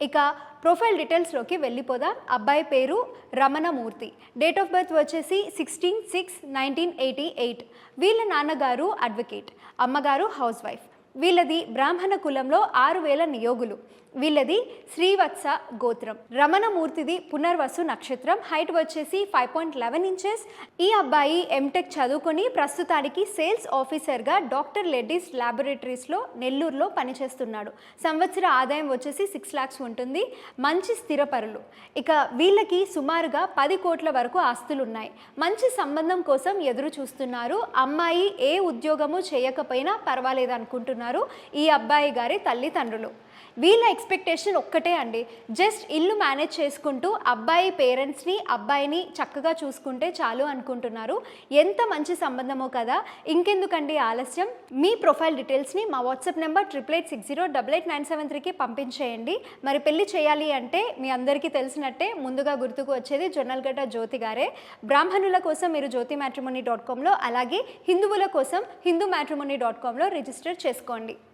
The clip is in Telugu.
ఇక ప్రొఫైల్ డీటెయిల్స్లోకి వెళ్ళిపోదాం. అబ్బాయి పేరు రమణమూర్తి, డేట్ ఆఫ్ బర్త్ వచ్చేసి 16/6/1988. వీళ్ళ నాన్నగారు అడ్వకేట్, అమ్మగారు హౌస్ వైఫ్. వీళ్ళది బ్రాహ్మణ కులంలో 6,000 నియోగులు. వీళ్ళది శ్రీవత్స గోత్రం. రమణమూర్తిది పునర్వసు నక్షత్రం. హైట్ వచ్చేసి 5.11 ఇంచెస్. ఈ అబ్బాయి ఎంటెక్ చదువుకొని ప్రస్తుతానికి సేల్స్ ఆఫీసర్గా డాక్టర్ లెడ్డీస్ ల్యాబొరేటరీస్లో నెల్లూరులో పనిచేస్తున్నాడు. సంవత్సర ఆదాయం వచ్చేసి 6 lakhs ఉంటుంది. మంచి స్థిరపరులు. ఇక వీళ్ళకి సుమారుగా 10 కోట్ల వరకు ఆస్తులున్నాయి. మంచి సంబంధం కోసం ఎదురు చూస్తున్నారు. అమ్మాయి ఏ ఉద్యోగము చేయకపోయినా పర్వాలేదు అనుకుంటున్నారు ఈ అబ్బాయి గారి తల్లిదండ్రులు. వీళ్ళ ఎక్స్పెక్టేషన్ ఒక్కటే అండి, జస్ట్ ఇల్లు మేనేజ్ చేసుకుంటూ అబ్బాయి పేరెంట్స్ని అబ్బాయిని చక్కగా చూసుకుంటే చాలు అనుకుంటున్నారు. ఎంత మంచి సంబంధమో కదా, ఇంకెందుకండి ఆలస్యం? మీ ప్రొఫైల్ డీటెయిల్స్ని మా వాట్సాప్ నెంబర్ 8860888973కి పంపించేయండి. మరి పెళ్లి చేయాలి అంటే మీ అందరికీ తెలిసినట్టే ముందుగా గుర్తుకు వచ్చేది జొన్నలగడ్డ జ్యోతి గారే. బ్రాహ్మణుల కోసం మీరు జ్యోతిమ్యాట్రిమోనీ.comలో, అలాగే హిందువుల కోసం hindumatrimony.comలో రిజిస్టర్ చేసుకోండి.